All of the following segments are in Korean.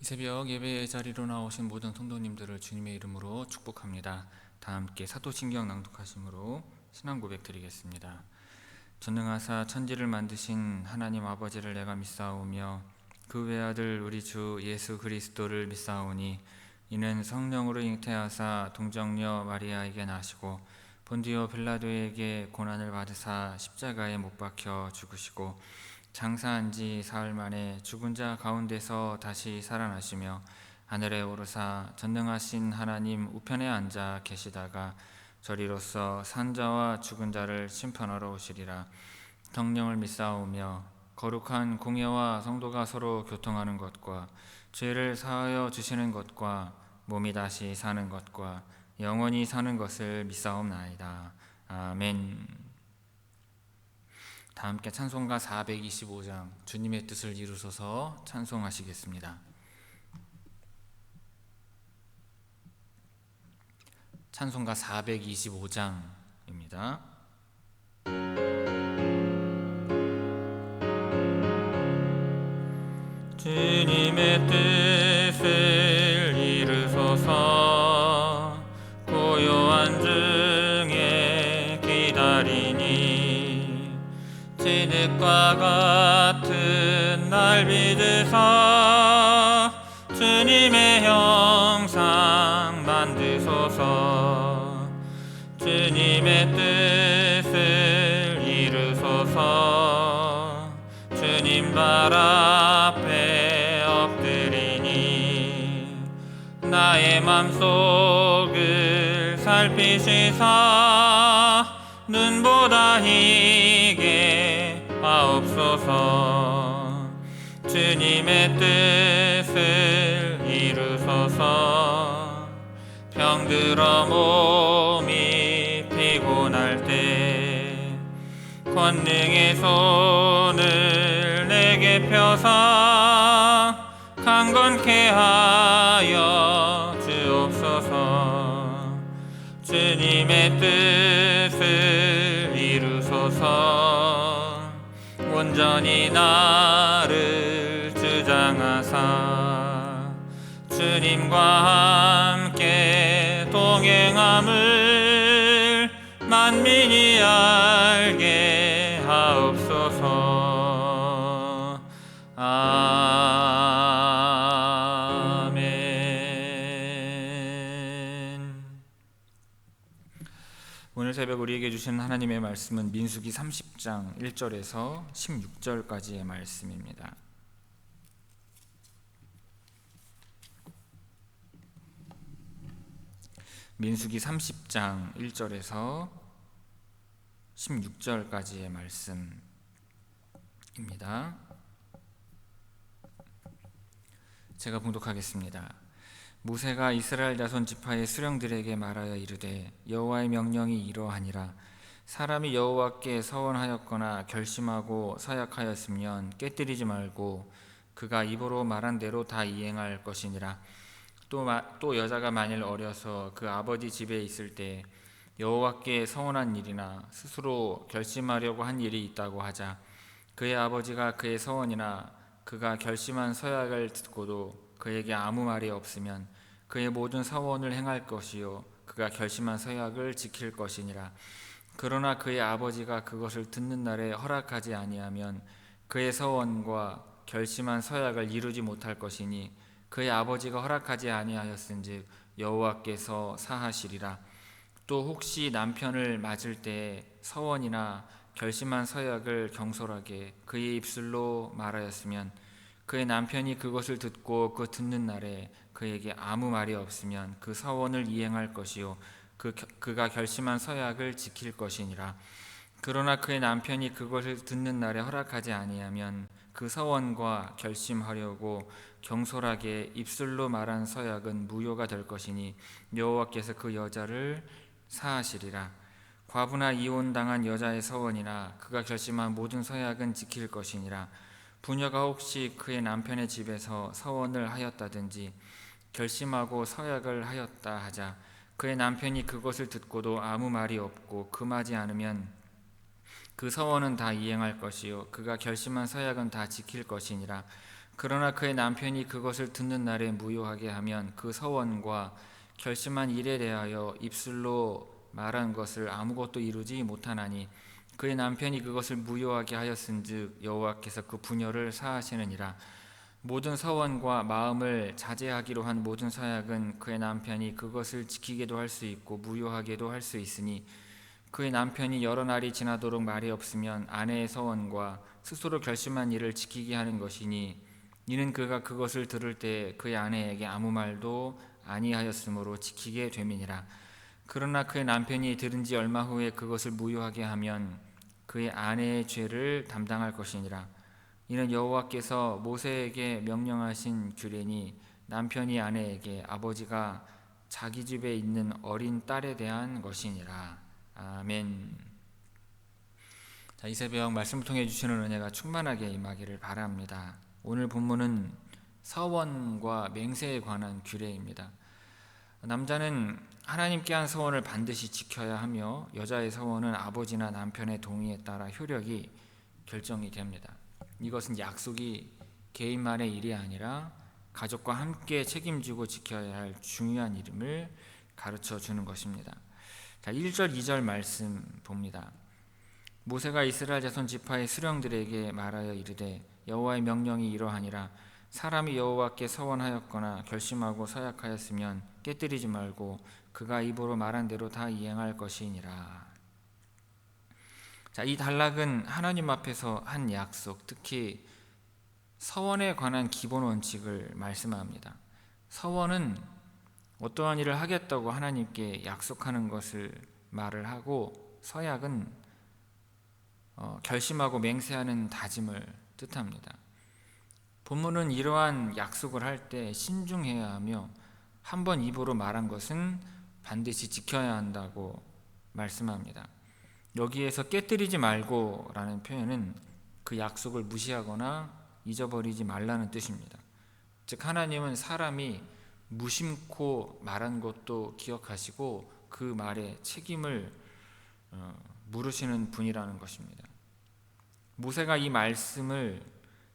새벽 예배의 자리로 나오신 모든 성도님들을 주님의 이름으로 축복합니다. 다 함께 사도신경 낭독하심으로 신앙 고백 드리겠습니다. 전능하사 천지를 만드신 하나님 아버지를 내가 믿사오며 그 외아들 우리 주 예수 그리스도를 믿사오니 이는 성령으로 잉태하사 동정녀 마리아에게 나시고 본디오 빌라도에게 고난을 받으사 십자가에 못 박혀 죽으시고 장사한 지 사흘 만에 죽은 자 가운데서 다시 살아나시며 하늘에 오르사 전능하신 하나님 우편에 앉아 계시다가 저리로서 산 자와 죽은 자를 심판하러 오시리라. 성령을 믿사오며 거룩한 공예와 성도가 서로 교통하는 것과 죄를 사하여 주시는 것과 몸이 다시 사는 것과 영원히 사는 것을 믿사옵나이다. 아멘. 다 함께 찬송가 425장 주님의 뜻을 이루소서 찬송하시겠습니다. 찬송가 425장입니다. 주님의 뜻을 이루소서 고요한 중에 기다리니 진흙과 같은 날 믿으사 주님의 형상 만드소서. 주님의 뜻을 이루소서. 주님 발 앞에 엎드리니 나의 맘속을 살피시사 눈보다 희게 하옵소서. 주님의 뜻을 이루소서. 병들어 몸이 피곤할 때 권능의 손을 내게 펴사 강건케 하여 주옵소서. 주님의 뜻을 이루소서. 온전히 나를 주장하사 주님과 함께 동행함을 만민이 알게 하옵소서. 오늘 새벽 우리에게 주신 하나님의 말씀은 민수기 30장 1절에서 16절까지의 말씀입니다. 민수기 30장 1절에서 16절까지의 말씀입니다. 제가 봉독하겠습니다. 모세가 이스라엘 자손 지파의 수령들에게 말하여 이르되 여호와의 명령이 이러하니라. 사람이 여호와께 서원하였거나 결심하고 서약하였으면 깨뜨리지 말고 그가 입으로 말한 대로 다 이행할 것이니라. 또 여자가 만일 어려서 그 아버지 집에 있을 때 여호와께 서원한 일이나 스스로 결심하려고 한 일이 있다고 하자 그의 아버지가 그의 서원이나 그가 결심한 서약을 듣고도 그에게 아무 말이 없으면 그의 모든 서원을 행할 것이요 그가 결심한 서약을 지킬 것이니라. 그러나 그의 아버지가 그것을 듣는 날에 허락하지 아니하면 그의 서원과 결심한 서약을 이루지 못할 것이니 그의 아버지가 허락하지 아니하였은즉 여호와께서 사하시리라. 또 혹시 남편을 맞을 때 서원이나 결심한 서약을 경솔하게 그의 입술로 말하였으면 그의 남편이 그것을 듣고 그 듣는 날에 그에게 아무 말이 없으면 그 서원을 이행할 것이요 그가 결심한 서약을 지킬 것이니라. 그러나 그의 남편이 그것을 듣는 날에 허락하지 아니하면 그 서원과 결심하려고 경솔하게 입술로 말한 서약은 무효가 될 것이니 여호와께서 그 여자를 사하시리라. 과부나 이혼당한 여자의 서원이나 그가 결심한 모든 서약은 지킬 것이니라. 부녀가 혹시 그의 남편의 집에서 서원을 하였다든지 결심하고 서약을 하였다 하자 그의 남편이 그것을 듣고도 아무 말이 없고 금하지 않으면 그 서원은 다 이행할 것이요 그가 결심한 서약은 다 지킬 것이니라. 그러나 그의 남편이 그것을 듣는 날에 무효하게 하면 그 서원과 결심한 일에 대하여 입술로 말한 것을 아무것도 이루지 못하나니 그의 남편이 그것을 무효하게 하였은즉 여호와께서 그 분열을 사하시느니라. 모든 서원과 마음을 자제하기로 한 모든 서약은 그의 남편이 그것을 지키게도 할 수 있고 무효하게도 할 수 있으니 그의 남편이 여러 날이 지나도록 말이 없으면 아내의 서원과 스스로 결심한 일을 지키게 하는 것이니 이는 그가 그것을 들을 때 그의 아내에게 아무 말도 아니하였으므로 지키게 됨이니라. 그러나 그의 남편이 들은 지 얼마 후에 그것을 무효하게 하면 그의 아내의 죄를 담당할 것이니라. 이는 여호와께서 모세에게 명령하신 규례니 남편이 아내에게 아버지가 자기 집에 있는 어린 딸에 대한 것이니라. 아멘. 이 새벽 말씀을 통해 주시는 은혜가 충만하게 임하기를 바랍니다. 오늘 본문은 서원과 맹세에 관한 규례입니다. 남자는 하나님께 한 서원을 반드시 지켜야 하며 여자의 서원은 아버지나 남편의 동의에 따라 효력이 결정이 됩니다. 이것은 약속이 개인만의 일이 아니라 가족과 함께 책임지고 지켜야 할 중요한 일임을 가르쳐 주는 것입니다. 1절 2절 말씀 봅니다. 모세가 이스라엘 자손 지파의 수령들에게 말하여 이르되 여호와의 명령이 이러하니라. 사람이 여호와께 서원하였거나 결심하고 서약하였으면 깨뜨리지 말고 그가 입으로 말한 대로 다 이행할 것이니라. 이 단락은 하나님 앞에서 한 약속, 특히 서원에 관한 기본 원칙을 말씀합니다. 서원은 어떠한 일을 하겠다고 하나님께 약속하는 것을 말을 하고, 서약은 결심하고 맹세하는 다짐을 뜻합니다. 본문은 이러한 약속을 할 때 신중해야 하며 한번 입으로 말한 것은 반드시 지켜야 한다고 말씀합니다. 여기에서 깨뜨리지 말고 라는 표현은 그 약속을 무시하거나 잊어버리지 말라는 뜻입니다. 즉 하나님은 사람이 무심코 말한 것도 기억하시고 그 말에 책임을 물으시는 분이라는 것입니다. 모세가 이 말씀을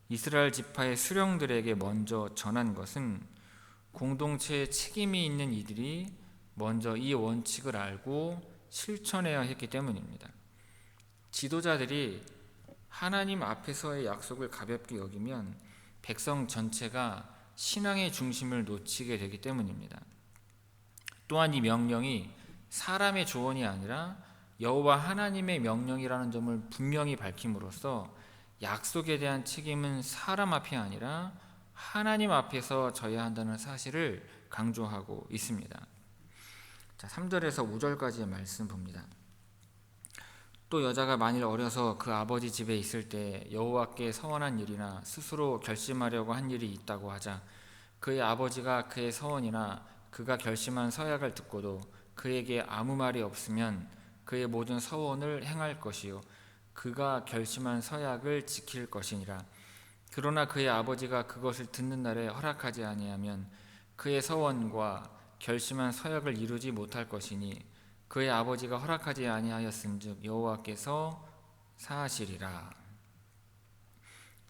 이스라엘 지파의 수령들에게 먼저 전한 것은 공동체에 책임이 있는 이들이 먼저 이 원칙을 알고 실천해야 했기 때문입니다. 지도자들이 하나님 앞에서의 약속을 가볍게 여기면 백성 전체가 신앙의 중심을 놓치게 되기 때문입니다. 또한 이 명령이 사람의 조언이 아니라 여호와 하나님의 명령이라는 점을 분명히 밝힘으로써 약속에 대한 책임은 사람 앞이 아니라 하나님 앞에서 져야 한다는 사실을 강조하고 있습니다. 3절에서 5절까지의 말씀 봅니다. 또 여자가 만일 어려서 그 아버지 집에 있을 때 여호와께 서원한 일이나 스스로 결심하려고 한 일이 있다고 하자 그의 아버지가 그의 서원이나 그가 결심한 서약을 듣고도 그에게 아무 말이 없으면 그의 모든 서원을 행할 것이요 그가 결심한 서약을 지킬 것이니라. 그러나 그의 아버지가 그것을 듣는 날에 허락하지 아니하면 그의 서원과 결심한 서약을 이루지 못할 것이니 그의 아버지가 허락하지 아니하였은즉 여호와께서 사하시리라.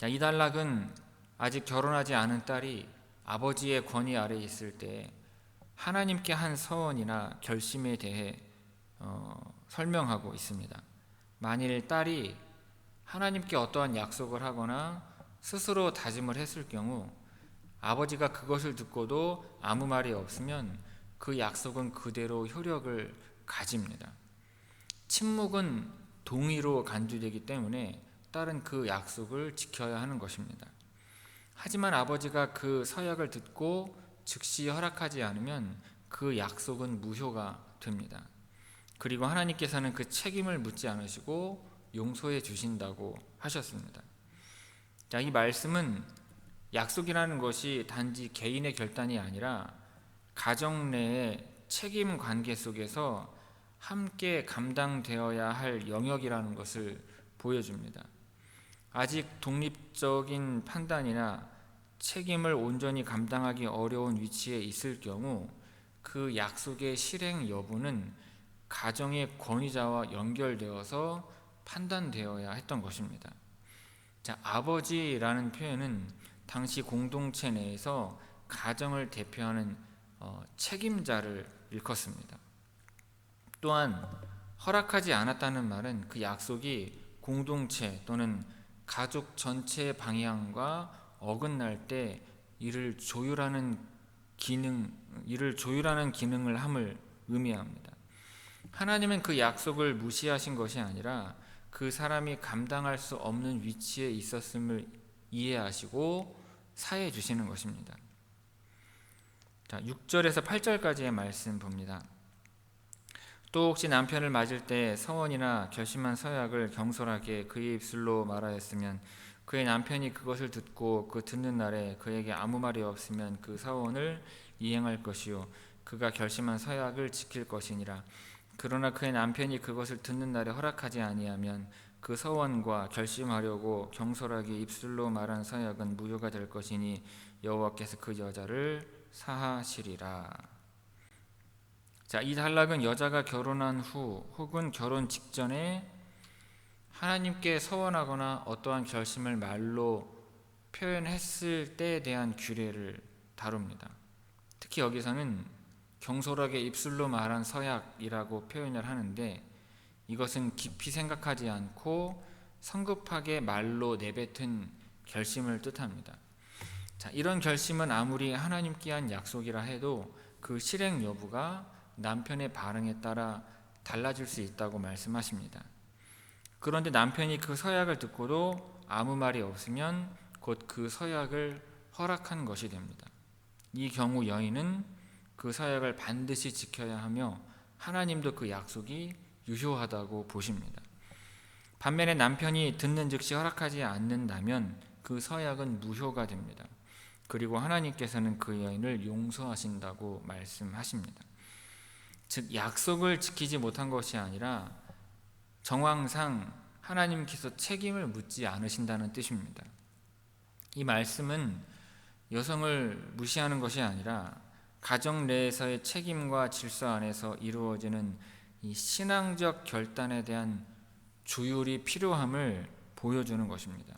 이 단락은 아직 결혼하지 않은 딸이 아버지의 권위 아래에 있을 때 하나님께 한 서원이나 결심에 대해 설명하고 있습니다. 만일 딸이 하나님께 어떠한 약속을 하거나 스스로 다짐을 했을 경우 아버지가 그것을 듣고도 아무 말이 없으면 그 약속은 그대로 효력을 가집니다. 침묵은 동의로 간주되기 때문에 딸은 그 약속을 지켜야 하는 것입니다. 하지만 아버지가 그 서약을 듣고 즉시 허락하지 않으면 그 약속은 무효가 됩니다. 그리고 하나님께서는 그 책임을 묻지 않으시고 용서해 주신다고 하셨습니다. 이 말씀은 약속이라는 것이 단지 개인의 결단이 아니라 가정 내의 책임 관계 속에서 함께 감당되어야 할 영역이라는 것을 보여줍니다. 아직 독립적인 판단이나 책임을 온전히 감당하기 어려운 위치에 있을 경우 그 약속의 실행 여부는 가정의 권위자와 연결되어서 판단되어야 했던 것입니다. 아버지라는 표현은 당시 공동체 내에서 가정을 대표하는 책임자를 일컫습니다. 또한 허락하지 않았다는 말은 그 약속이 공동체 또는 가족 전체의 방향과 어긋날 때 이를 조율하는 기능을 함을 의미합니다. 하나님은 그 약속을 무시하신 것이 아니라 그 사람이 감당할 수 없는 위치에 있었음을 이해하시고 사해 주시는 것입니다. 자, 6절에서 8절까지의 말씀 봅니다. 또 혹시 남편을 맞을 때 서원이나 결심한 서약을 경솔하게 그의 입술로 말하였으면 그의 남편이 그것을 듣고 그 듣는 날에 그에게 아무 말이 없으면 그 서원을 이행할 것이요 그가 결심한 서약을 지킬 것이니라. 그러나 그의 남편이 그것을 듣는 날에 허락하지 아니하면 그 서원과 결심하려고 경솔하게 입술로 말한 서약은 무효가 될 것이니 여호와께서 그 여자를 사하시리라. 자, 이 단락은 여자가 결혼한 후 혹은 결혼 직전에 하나님께 서원하거나 어떠한 결심을 말로 표현했을 때에 대한 규례를 다룹니다. 특히 여기서는 경솔하게 입술로 말한 서약이라고 표현을 하는데 이것은 깊이 생각하지 않고 성급하게 말로 내뱉은 결심을 뜻합니다. 자, 이런 결심은 아무리 하나님께 한 약속이라 해도 그 실행 여부가 남편의 반응에 따라 달라질 수 있다고 말씀하십니다. 그런데 남편이 그 서약을 듣고도 아무 말이 없으면 곧 그 서약을 허락한 것이 됩니다. 이 경우 여인은 그 서약을 반드시 지켜야 하며 하나님도 그 약속이 유효하다고 보십니다. 반면에 남편이 듣는 즉시 허락하지 않는다면 그 서약은 무효가 됩니다. 그리고 하나님께서는 그 여인을 용서하신다고 말씀하십니다. 즉 약속을 지키지 못한 것이 아니라 정황상 하나님께서 책임을 묻지 않으신다는 뜻입니다. 이 말씀은 여성을 무시하는 것이 아니라 가정 내에서의 책임과 질서 안에서 이루어지는 이 신앙적 결단에 대한 조율이 필요함을 보여주는 것입니다.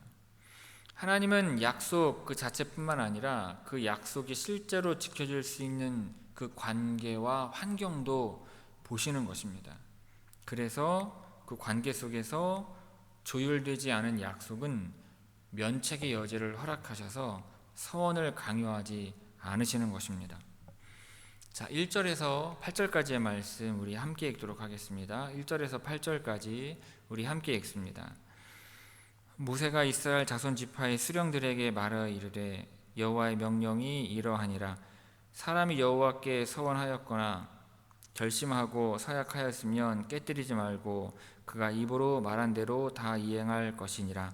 하나님은 약속 그 자체뿐만 아니라 그 약속이 실제로 지켜질 수 있는 그 관계와 환경도 보시는 것입니다. 그래서 그 관계 속에서 조율되지 않은 약속은 면책의 여지를 허락하셔서 서원을 강요하지 않으시는 것입니다. 자, 1절에서 8절까지의 말씀 우리 함께 읽도록 하겠습니다. 1절에서 8절까지 우리 함께 읽습니다. 모세가 이스라엘 자손 지파의 수령들에게 말하여 이르되 여호와의 명령이 이러하니라. 사람이 여호와께 서원하였거나 결심하고 서약하였으면 깨뜨리지 말고 그가 입으로 말한 대로 다 이행할 것이니라.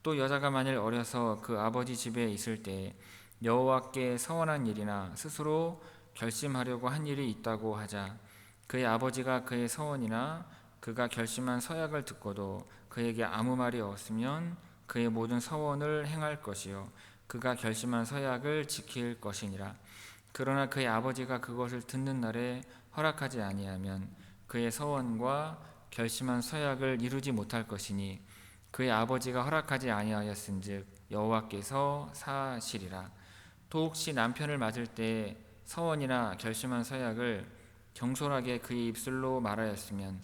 또 여자가 만일 어려서 그 아버지 집에 있을 때 여호와께 서원한 일이나 스스로 결심하려고 한 일이 있다고 하자 그의 아버지가 그의 서원이나 그가 결심한 서약을 듣고도 그에게 아무 말이 없으면 그의 모든 서원을 행할 것이요 그가 결심한 서약을 지킬 것이니라. 그러나 그의 아버지가 그것을 듣는 날에 허락하지 아니하면 그의 서원과 결심한 서약을 이루지 못할 것이니 그의 아버지가 허락하지 아니하였은즉 여호와께서 사하시리라. 또 혹시 남편을 맞을 때 서원이나 결심한 서약을 경솔하게 그의 입술로 말하였으면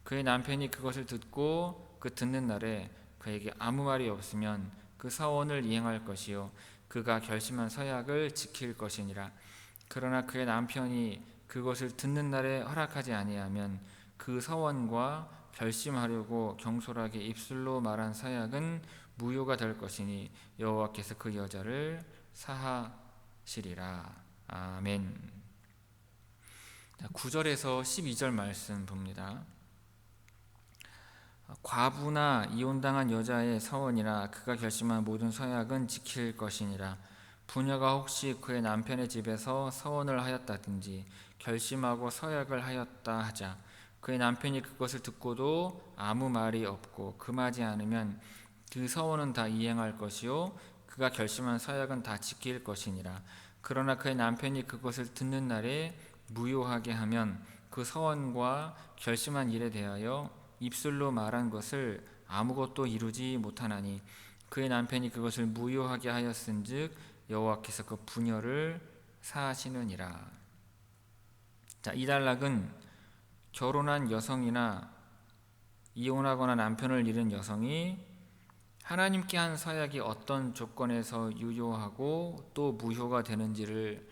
그의 남편이 그것을 듣고 그 듣는 날에 그에게 아무 말이 없으면 그 서원을 이행할 것이요 그가 결심한 서약을 지킬 것이니라. 그러나 그의 남편이 그것을 듣는 날에 허락하지 아니하면 그 서원과 결심하려고 경솔하게 입술로 말한 서약은 무효가 될 것이니 여호와께서 그 여자를 사하시리라. 아멘. 9절에서 12절 말씀 봅니다. 과부나 이혼당한 여자의 서원이나 그가 결심한 모든 서약은 지킬 것이니라. 부녀가 혹시 그의 남편의 집에서 서원을 하였다든지 결심하고 서약을 하였다 하자 그의 남편이 그것을 듣고도 아무 말이 없고 금하지 않으면 그 서원은 다 이행할 것이요 그가 결심한 서약은 다 지킬 것이니라. 그러나 그의 남편이 그것을 듣는 날에 무효하게 하면 그 서원과 결심한 일에 대하여 입술로 말한 것을 아무것도 이루지 못하나니 그의 남편이 그것을 무효하게 하였은즉 여호와께서 그 분녀를 사하시느니라. 자, 이 단락은 결혼한 여성이나 이혼하거나 남편을 잃은 여성이 하나님께 한 서약이 어떤 조건에서 유효하고 또 무효가 되는지를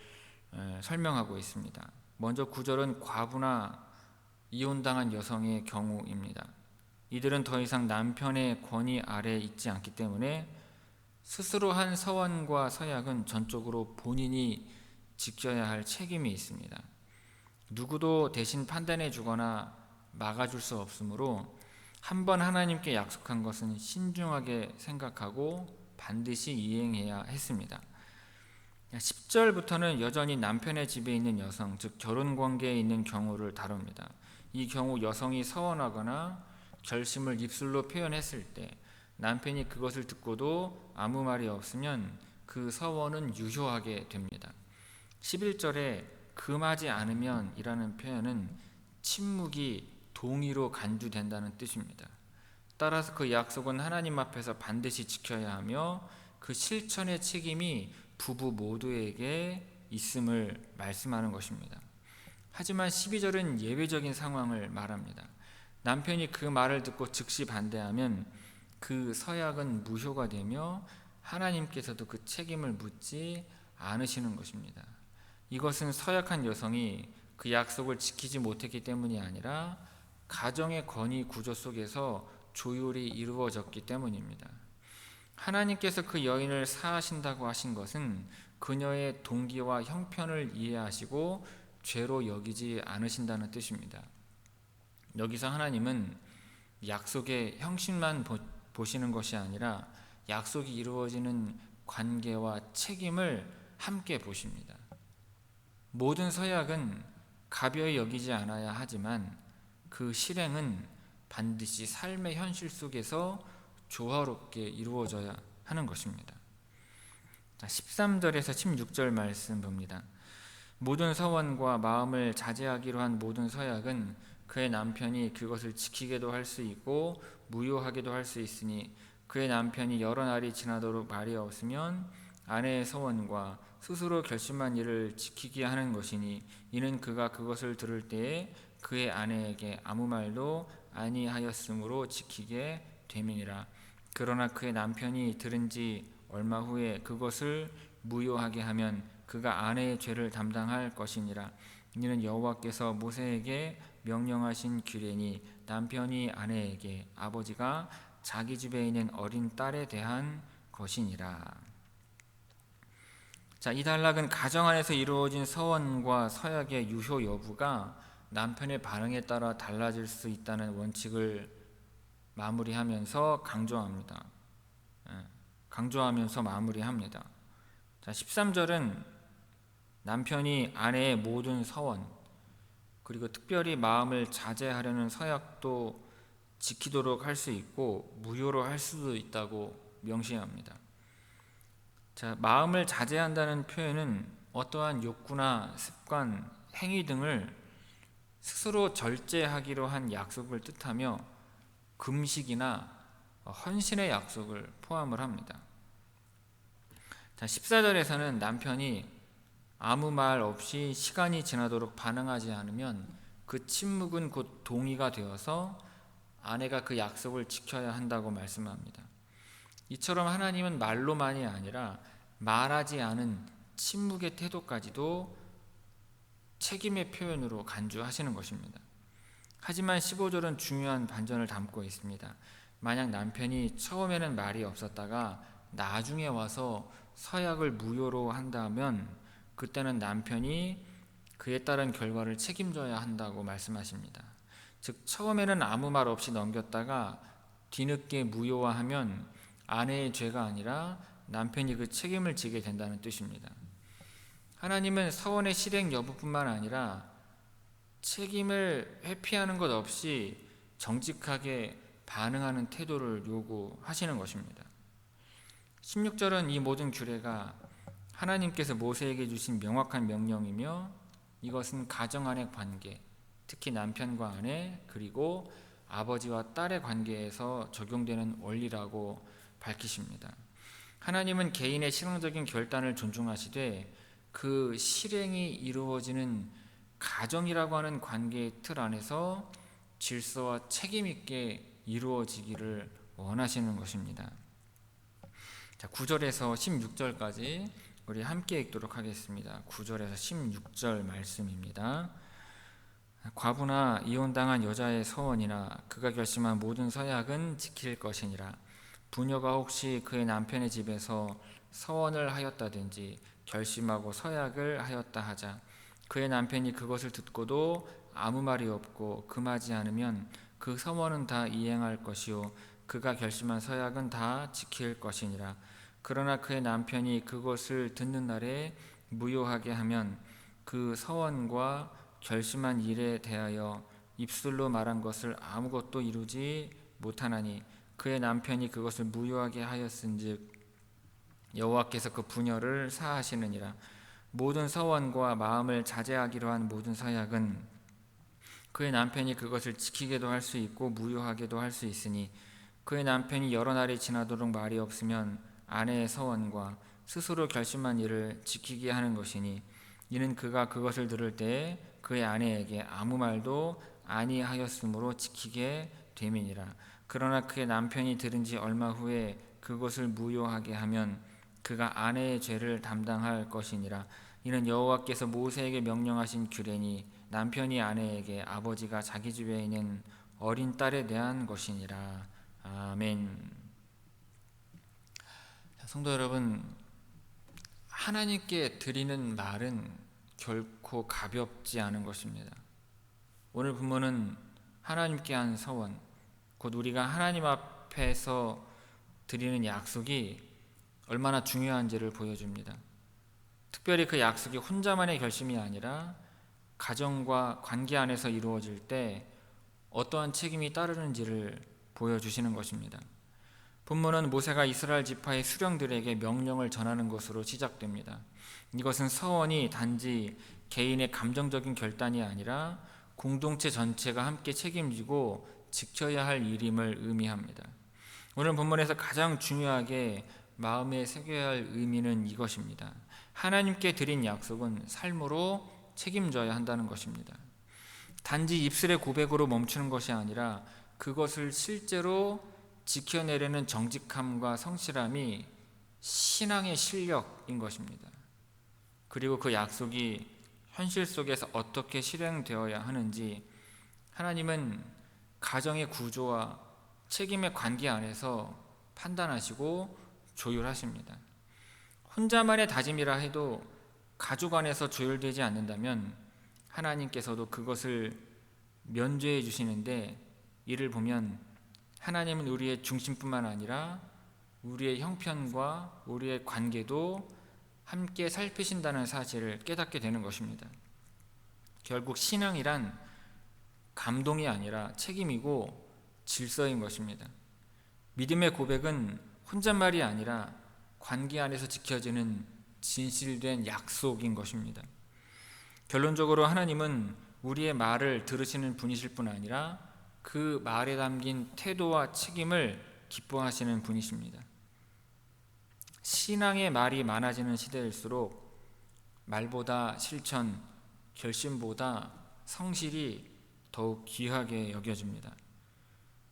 설명하고 있습니다. 먼저 9절은 과부나 이혼당한 여성의 경우입니다. 이들은 더 이상 남편의 권위 아래에 있지 않기 때문에 스스로 한 서원과 서약은 전적으로 본인이 지켜야 할 책임이 있습니다. 누구도 대신 판단해 주거나 막아줄 수 없으므로 한번 하나님께 약속한 것은 신중하게 생각하고 반드시 이행해야 했습니다. 10절부터는 여전히 남편의 집에 있는 여성, 즉 결혼관계에 있는 경우를 다룹니다. 이 경우 여성이 서원하거나 결심을 입술로 표현했을 때 남편이 그것을 듣고도 아무 말이 없으면 그 서원은 유효하게 됩니다. 11절에 금하지 않으면 이라는 표현은 침묵이 동의로 간주된다는 뜻입니다. 따라서 그 약속은 하나님 앞에서 반드시 지켜야 하며 그 실천의 책임이 부부 모두에게 있음을 말씀하는 것입니다. 하지만 12절은 예외적인 상황을 말합니다. 남편이 그 말을 듣고 즉시 반대하면 그 서약은 무효가 되며 하나님께서도 그 책임을 묻지 않으시는 것입니다. 이것은 서약한 여성이 그 약속을 지키지 못했기 때문이 아니라 가정의 권위 구조 속에서 조율이 이루어졌기 때문입니다. 하나님께서 그 여인을 사하신다고 하신 것은 그녀의 동기와 형편을 이해하시고 죄로 여기지 않으신다는 뜻입니다. 여기서 하나님은 약속의 형식만 보시는 것이 아니라 약속이 이루어지는 관계와 책임을 함께 보십니다. 모든 서약은 가벼이 여기지 않아야 하지만 그 실행은 반드시 삶의 현실 속에서 조화롭게 이루어져야 하는 것입니다. 13절에서 16절 말씀 봅니다. 모든 서원과 마음을 자제하기로 한 모든 서약은 그의 남편이 그것을 지키게도 할 수 있고 무효하게도 할 수 있으니 그의 남편이 여러 날이 지나도록 말이 없으면 아내의 서원과 스스로 결심한 일을 지키게 하는 것이니 이는 그가 그것을 들을 때에 그의 아내에게 아무 말도 아니하였으므로 지키게 됨이니라. 그러나 그의 남편이 들은 지 얼마 후에 그것을 무효하게 하면 그가 아내의 죄를 담당할 것이니라. 이는 여호와께서 모세에게 명령하신 규례니 남편이 아내에게 아버지가 자기 집에 있는 어린 딸에 대한 것이니라. 자, 이 단락은 가정 안에서 이루어진 서원과 서약의 유효 여부가 남편의 반응에 따라 달라질 수 있다는 원칙을 마무리하면서 강조하면서 마무리합니다. 자, 13절은 남편이 아내의 모든 서원 그리고 특별히 마음을 자제하려는 서약도 지키도록 할 수 있고 무효로 할 수도 있다고 명시합니다. 자, 마음을 자제한다는 표현은 어떠한 욕구나 습관, 행위 등을 스스로 절제하기로 한 약속을 뜻하며 금식이나 헌신의 약속을 포함을 합니다. 자, 14절에서는 남편이 아무 말 없이 시간이 지나도록 반응하지 않으면 그 침묵은 곧 동의가 되어서 아내가 그 약속을 지켜야 한다고 말씀합니다. 이처럼 하나님은 말로만이 아니라 말하지 않은 침묵의 태도까지도 책임의 표현으로 간주하시는 것입니다. 하지만 15절은 중요한 반전을 담고 있습니다. 만약 남편이 처음에는 말이 없었다가 나중에 와서 서약을 무효로 한다면 그때는 남편이 그에 따른 결과를 책임져야 한다고 말씀하십니다. 즉 처음에는 아무 말 없이 넘겼다가 뒤늦게 무효화하면 아내의 죄가 아니라 남편이 그 책임을 지게 된다는 뜻입니다. 하나님은 서원의 실행 여부뿐만 아니라 책임을 회피하는 것 없이 정직하게 반응하는 태도를 요구하시는 것입니다. 16절은 이 모든 규례가 하나님께서 모세에게 주신 명확한 명령이며 이것은 가정 안의 관계, 특히 남편과 아내 그리고 아버지와 딸의 관계에서 적용되는 원리라고 밝히십니다. 하나님은 개인의 실용적인 결단을 존중하시되 그 실행이 이루어지는 가정이라고 하는 관계의 틀 안에서 질서와 책임 있게 이루어지기를 원하시는 것입니다. 자, 9절에서 16절까지 우리 함께 읽도록 하겠습니다. 9절에서 16절 말씀입니다. 과부나 이혼당한 여자의 서원이나 그가 결심한 모든 서약은 지킬 것이니라. 부녀가 혹시 그의 남편의 집에서 서원을 하였다든지 결심하고 서약을 하였다 하자 그의 남편이 그것을 듣고도 아무 말이 없고 금하지 않으면 그 서원은 다 이행할 것이요 그가 결심한 서약은 다 지킬 것이니라. 그러나 그의 남편이 그것을 듣는 날에 무효하게 하면 그 서원과 결심한 일에 대하여 입술로 말한 것을 아무것도 이루지 못하나니 그의 남편이 그것을 무효하게 하였은즉 여호와께서 그 부녀를 사하시느니라. 모든 서원과 마음을 자제하기로 한 모든 서약은 그의 남편이 그것을 지키게도 할 수 있고 무효하게도 할 수 있으니 그의 남편이 여러 날이 지나도록 말이 없으면 아내의 서원과 스스로 결심한 일을 지키게 하는 것이니 이는 그가 그것을 들을 때에 그의 아내에게 아무 말도 아니하였으므로 지키게 됨이니라. 그러나 그의 남편이 들은 지 얼마 후에 그것을 무효하게 하면 그가 아내의 죄를 담당할 것이니라. 이는 여호와께서 모세에게 명령하신 규례니 남편이 아내에게 아버지가 자기 집에 있는 어린 딸에 대한 것이니라. 아멘. 성도 여러분, 하나님께 드리는 말은 결코 가볍지 않은 것입니다. 오늘 본문은 하나님께 한 서원, 곧 우리가 하나님 앞에서 드리는 약속이 얼마나 중요한지를 보여줍니다. 특별히 그 약속이 혼자만의 결심이 아니라 가정과 관계 안에서 이루어질 때 어떠한 책임이 따르는지를 보여주시는 것입니다. 본문은 모세가 이스라엘 지파의 수령들에게 명령을 전하는 것으로 시작됩니다. 이것은 서원이 단지 개인의 감정적인 결단이 아니라 공동체 전체가 함께 책임지고 지켜야 할 일임을 의미합니다. 오늘 본문에서 가장 중요하게 마음에 새겨야 할 의미는 이것입니다. 하나님께 드린 약속은 삶으로 책임져야 한다는 것입니다. 단지 입술의 고백으로 멈추는 것이 아니라 그것을 실제로 지켜내려는 정직함과 성실함이 신앙의 실력인 것입니다. 그리고 그 약속이 현실 속에서 어떻게 실행되어야 하는지 하나님은 가정의 구조와 책임의 관계 안에서 판단하시고 조율하십니다. 혼자만의 다짐이라 해도 가족 안에서 조율되지 않는다면 하나님께서도 그것을 면죄해 주시는데, 이를 보면 하나님은 우리의 중심뿐만 아니라 우리의 형편과 우리의 관계도 함께 살피신다는 사실을 깨닫게 되는 것입니다. 결국 신앙이란 감동이 아니라 책임이고 질서인 것입니다. 믿음의 고백은 혼잣말이 아니라 관계 안에서 지켜지는 진실된 약속인 것입니다. 결론적으로 하나님은 우리의 말을 들으시는 분이실 뿐 아니라 그 말에 담긴 태도와 책임을 기뻐하시는 분이십니다. 신앙의 말이 많아지는 시대일수록 말보다 실천, 결심보다 성실이 더욱 귀하게 여겨집니다.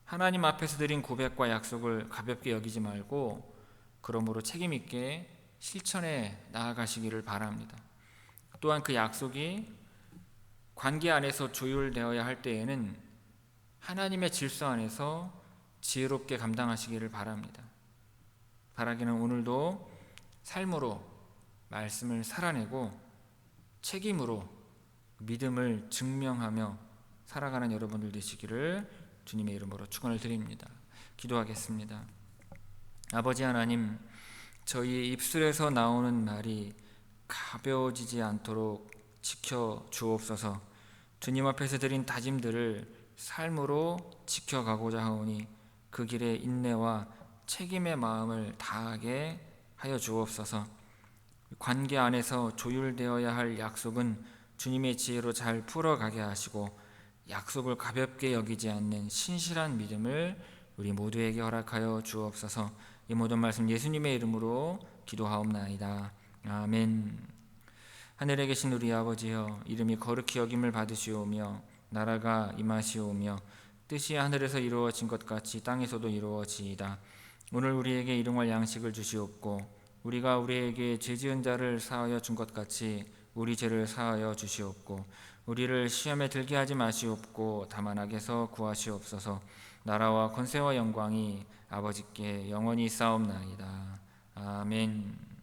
하나님 앞에서 드린 고백과 약속을 가볍게 여기지 말고 그러므로 책임 있게 실천해 나아가시기를 바랍니다. 또한 그 약속이 관계 안에서 조율되어야 할 때에는 하나님의 질서 안에서 지혜롭게 감당하시기를 바랍니다. 바라기는 오늘도 삶으로 말씀을 살아내고 책임으로 믿음을 증명하며 살아가는 여러분들 되시기를 주님의 이름으로 축원을 드립니다. 기도하겠습니다. 아버지 하나님, 저희의 입술에서 나오는 말이 가벼워지지 않도록 지켜 주옵소서. 주님 앞에서 드린 다짐들을 삶으로 지켜가고자 하오니 그 길에 인내와 책임의 마음을 다하게 하여 주옵소서. 관계 안에서 조율되어야 할 약속은 주님의 지혜로 잘 풀어가게 하시고 약속을 가볍게 여기지 않는 신실한 믿음을 우리 모두에게 허락하여 주옵소서. 이 모든 말씀 예수님의 이름으로 기도하옵나이다. 아멘. 하늘에 계신 우리 아버지여, 이름이 거룩히 여김을 받으시오며 나라가 임하시오며 뜻이 하늘에서 이루어진 것 같이 땅에서도 이루어지이다. 오늘 우리에게 일용할 양식을 주시옵고 우리가 우리에게 죄지은 자를 사하여 준 것 같이 우리 죄를 사하여 주시옵고 우리를 시험에 들게 하지 마시옵고 다만 악에서 구하시옵소서. 나라와 권세와 영광이 아버지께 영원히 있사옵나이다. 아멘.